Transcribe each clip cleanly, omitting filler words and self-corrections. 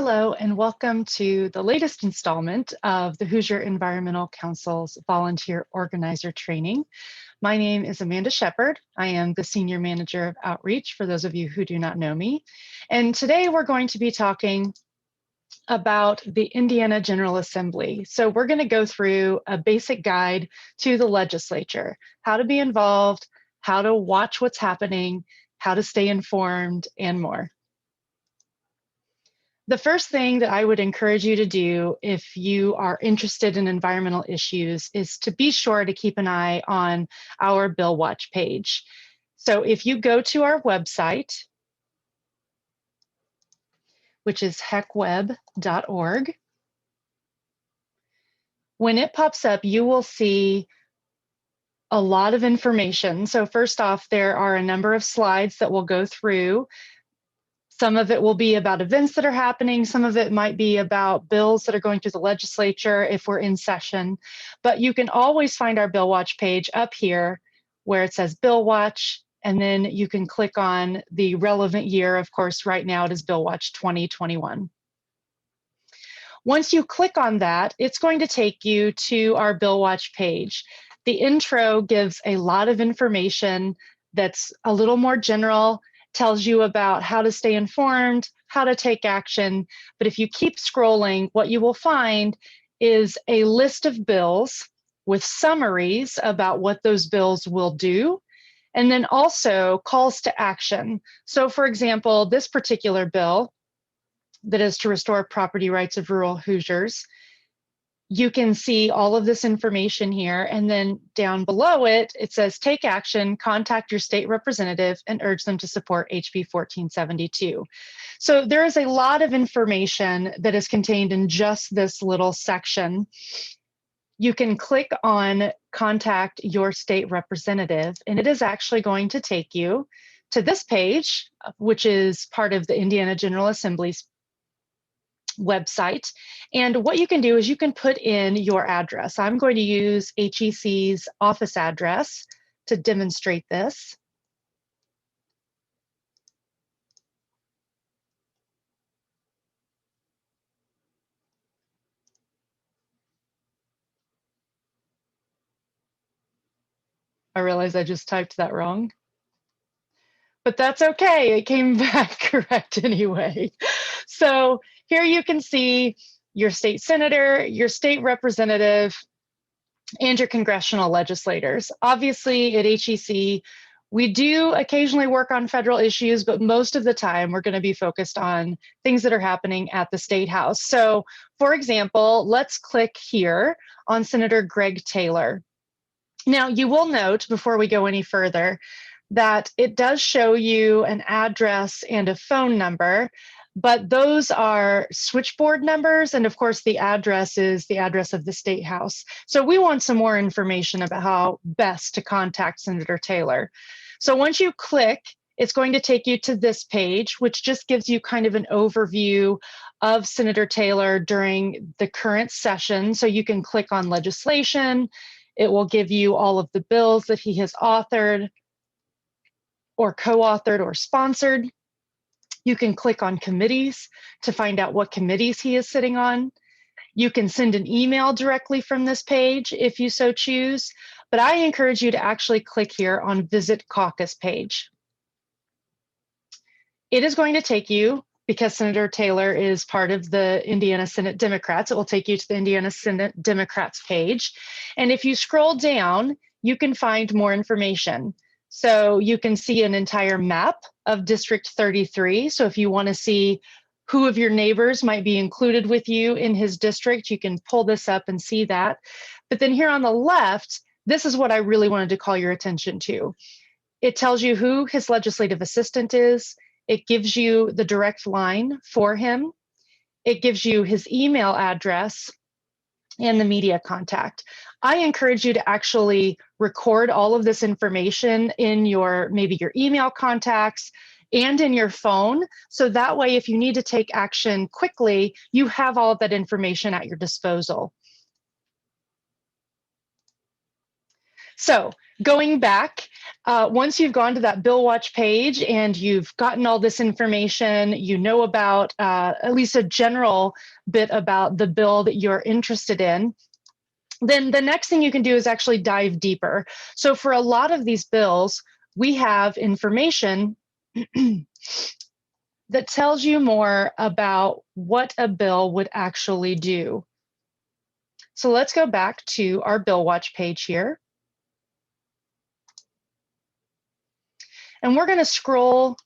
Hello, and welcome to the latest installment of the Hoosier Environmental Council's Volunteer Organizer Training. My name is Amanda Shepard. I am the Senior Manager of Outreach, for those of you who do not know me. And today we're going to be talking about the Indiana General Assembly. So we're going to go through a basic guide to the legislature, how to be involved, how to watch what's happening, how to stay informed, and more. The first thing that I would encourage you to do if you are interested in environmental issues is to be sure to keep an eye on our Bill Watch page. So if you go to our website, which is hecweb.org, when it pops up, you will see a lot of information. So first off, there are a number of slides that we'll go through. Some of it will be about events that are happening. Some of it might be about bills that are going through the legislature if we're in session. But you can always find our Bill Watch page up here where it says Bill Watch, and then you can click on the relevant year. Of course, right now it is Bill Watch 2021. Once you click on that, it's going to take you to our Bill Watch page. The intro gives a lot of information that's a little more general, tells you about how to stay informed, how to take action. But if you keep scrolling, what you will find is a list of bills with summaries about what those bills will do, and then also calls to action. So for example, this particular bill that is to restore property rights of rural Hoosiers, you can see all of this information here, and then down below it, it says take action, contact your state representative, and urge them to support HB 1472. So there is a lot of information that is contained in just this little section. You can click on contact your state representative, and it is actually going to take you to this page, which is part of the Indiana General Assembly's website. And what you can do is you can put in your address. I'm going to use HEC's office address to demonstrate this. I realize I just typed that wrong, but that's okay. It came back correct anyway. So here you can see your state senator, your state representative, and your congressional legislators. Obviously at HEC, we do occasionally work on federal issues, but most of the time we're going to be focused on things that are happening at the State House. So for example, let's click here on Senator Greg Taylor. Now you will note before we go any further that it does show you an address and a phone number, but those are switchboard numbers. And of course, the address is the address of the State House. So we want some more information about how best to contact Senator Taylor. So once you click, it's going to take you to this page, which just gives you kind of an overview of Senator Taylor during the current session. So you can click on legislation. It will give you all of the bills that he has authored or co-authored or sponsored. You can click on committees to find out what committees he is sitting on. You can send an email directly from this page if you so choose, but I encourage you to actually click here on Visit Caucus page. It is going to take you, because Senator Taylor is part of the Indiana Senate Democrats, it will take you to the Indiana Senate Democrats page. And if you scroll down, you can find more information. So you can see an entire map of District 33. So if you want to see who of your neighbors might be included with you in his district, you can pull this up and see that. But then here on the left, this is what I really wanted to call your attention to. It tells you who his legislative assistant is. It gives you the direct line for him. It gives you his email address and the media contact. I encourage you to actually record all of this information in maybe your email contacts and in your phone. So that way, if you need to take action quickly, you have all of that information at your disposal. So going back, once you've gone to that Bill Watch page and you've gotten all this information, you know about at least a general bit about the bill that you're interested in, then the next thing you can do is actually dive deeper. So for a lot of these bills, we have information that tells you more about what a bill would actually do. So let's go back to our Bill Watch page here. And we're going to scroll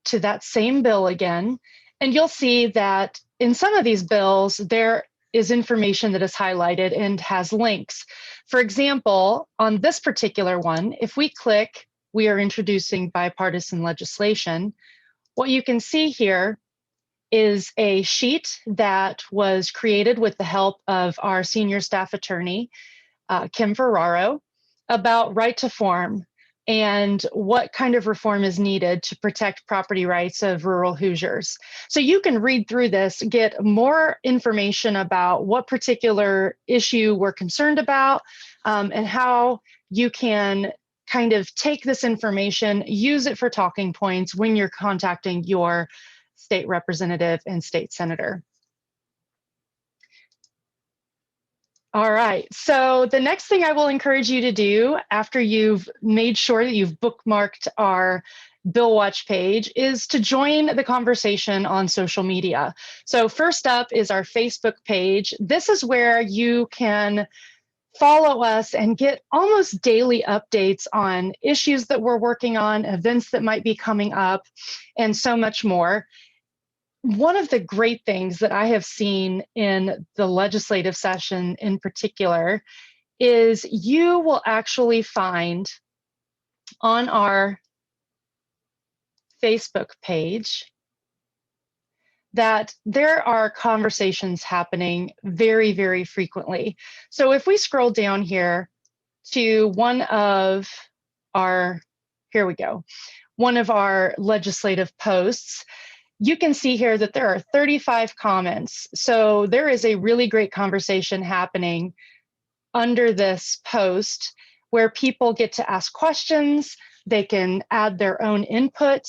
to that same bill again, and you'll see that in some of these bills, there is information that is highlighted and has links. For example, on this particular one, if we click, we are introducing bipartisan legislation, what you can see here is a sheet that was created with the help of our senior staff attorney, Kim Ferraro, about right to farm and what kind of reform is needed to protect property rights of rural Hoosiers. So you can read through this, get more information about what particular issue we're concerned about, and how you can kind of take this information, use it for talking points when you're contacting your state representative and state senator. All right, so the next thing I will encourage you to do after you've made sure that you've bookmarked our Bill Watch page is to join the conversation on social media. So first up is our Facebook page. This is where you can follow us and get almost daily updates on issues that we're working on, events that might be coming up, and so much more. One of the great things that I have seen in the legislative session in particular is you will actually find on our Facebook page that there are conversations happening very, very frequently. So if we scroll down here to one of our, here we go, one of our legislative posts, you can see here that there are 35 comments. So there is a really great conversation happening under this post where people get to ask questions, they can add their own input,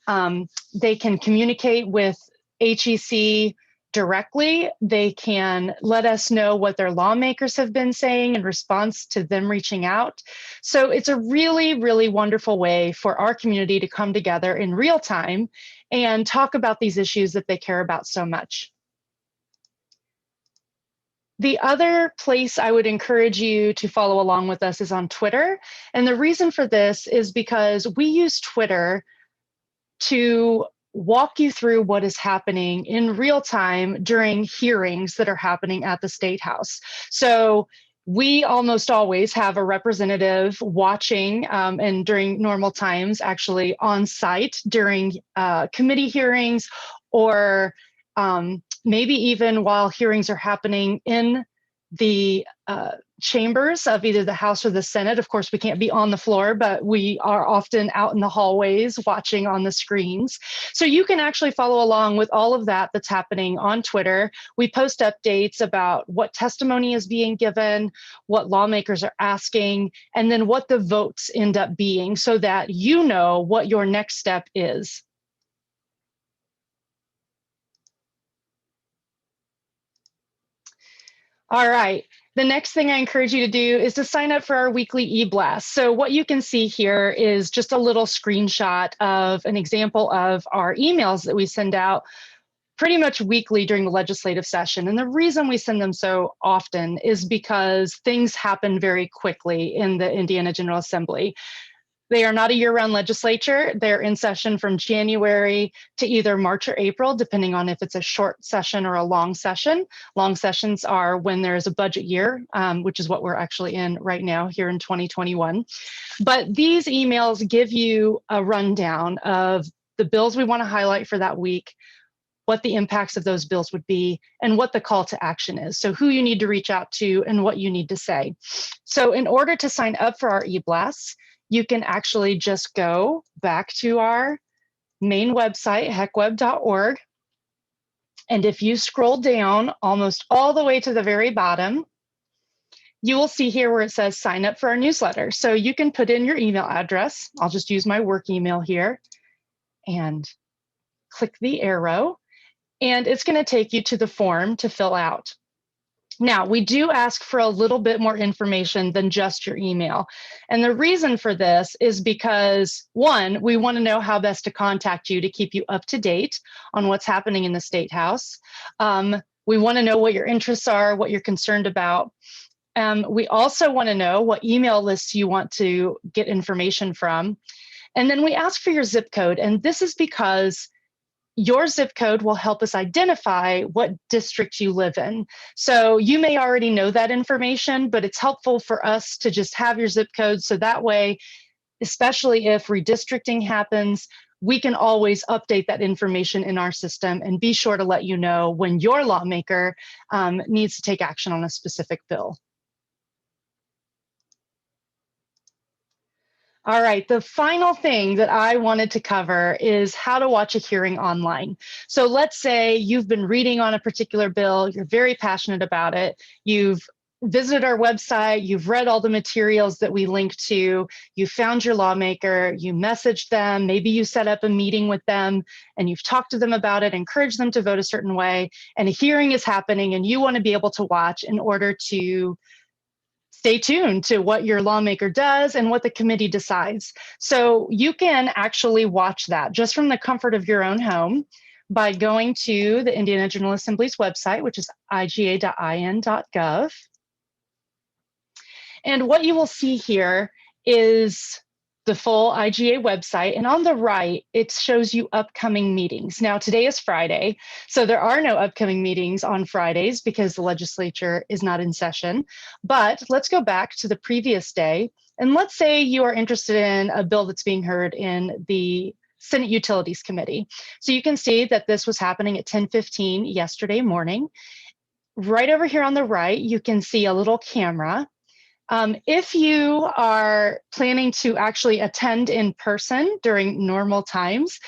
they can communicate with HEC directly, they can let us know what their lawmakers have been saying in response to them reaching out. So it's a really, really wonderful way for our community to come together in real time and talk about these issues that they care about so much. The other place I would encourage you to follow along with us is on Twitter. And the reason for this is because we use Twitter to walk you through what is happening in real time during hearings that are happening at the State House. So we almost always have a representative watching and during normal times actually on site during committee hearings or maybe even while hearings are happening in the chambers of either the House or the Senate. Of course, we can't be on the floor, but we are often out in the hallways watching on the screens. So you can actually follow along with all of that that's happening on Twitter. We post updates about what testimony is being given, what lawmakers are asking, and then what the votes end up being so that you know what your next step is. All right. The next thing I encourage you to do is to sign up for our weekly eblast. So what you can see here is just a little screenshot of an example of our emails that we send out pretty much weekly during the legislative session. And the reason we send them so often is because things happen very quickly in the Indiana General Assembly. They are not a year-round legislature. They're in session from January to either March or April, depending on if it's a short session or a long session. Long sessions are when there's a budget year, which is what we're actually in right now here in 2021. But these emails give you a rundown of the bills we want to highlight for that week, what the impacts of those bills would be, and what the call to action is. So who you need to reach out to and what you need to say. So in order to sign up for our eBlasts, you can actually just go back to our main website, hecweb.org. And if you scroll down almost all the way to the very bottom, you will see here where it says sign up for our newsletter. So you can put in your email address. I'll just use my work email here and click the arrow, and it's going to take you to the form to fill out. Now, we do ask for a little bit more information than just your email. And the reason for this is because, one, we want to know how best to contact you to keep you up to date on what's happening in the State House. We want to know what your interests are, what you're concerned about. We also want to know what email lists you want to get information from. And then we ask for your zip code. And this is because your zip code will help us identify what district you live in. So you may already know that information, but it's helpful for us to just have your zip code. So that way, especially if redistricting happens, we can always update that information in our system and be sure to let you know when your lawmaker needs to take action on a specific bill. All right, the final thing that I wanted to cover is how to watch a hearing online. So let's say you've been reading on a particular bill, you're very passionate about it, you've visited our website, you've read all the materials that we link to, you found your lawmaker, you messaged them, maybe you set up a meeting with them and you've talked to them about it, encouraged them to vote a certain way, and a hearing is happening and you want to be able to watch in order to stay tuned to what your lawmaker does and what the committee decides. So you can actually watch that just from the comfort of your own home by going to the Indiana General Assembly's website, which is iga.in.gov. And what you will see here is the full IGA website, and on the right, it shows you upcoming meetings. Now, today is Friday, so there are no upcoming meetings on Fridays because the legislature is not in session. But let's go back to the previous day, and let's say you are interested in a bill that's being heard in the Senate Utilities Committee. So you can see that this was happening at 10:15 yesterday morning. Right over here on the right, you can see a little camera. If you are planning to actually attend in person during normal times,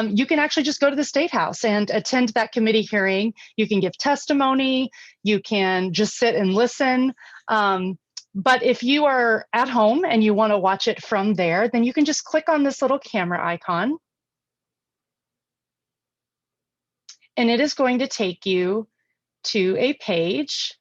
you can actually just go to the State House and attend that committee hearing. You can give testimony, you can just sit and listen. But if you are at home and you want to watch it from there, then you can just click on this little camera icon. And it is going to take you to a page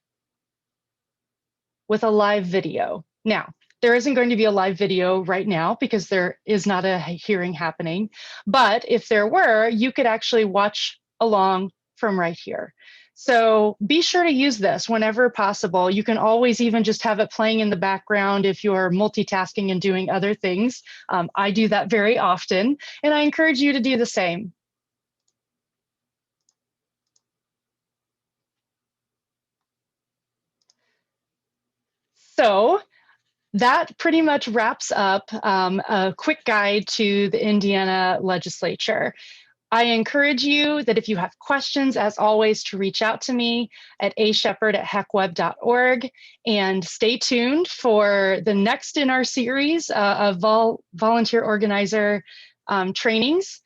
with a live video. Now, there isn't going to be a live video right now because there is not a hearing happening, but if there were, you could actually watch along from right here. So be sure to use this whenever possible. You can always even just have it playing in the background if you're multitasking and doing other things. I do that very often, and I encourage you to do the same. So that pretty much wraps up a quick guide to the Indiana legislature. I encourage you that if you have questions, as always, to reach out to me at ashepard@hecweb.org, and stay tuned for the next in our series of volunteer organizer trainings.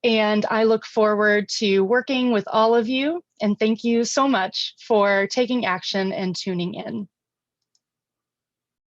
And I look forward to working with all of you. And thank you so much for taking action and tuning in.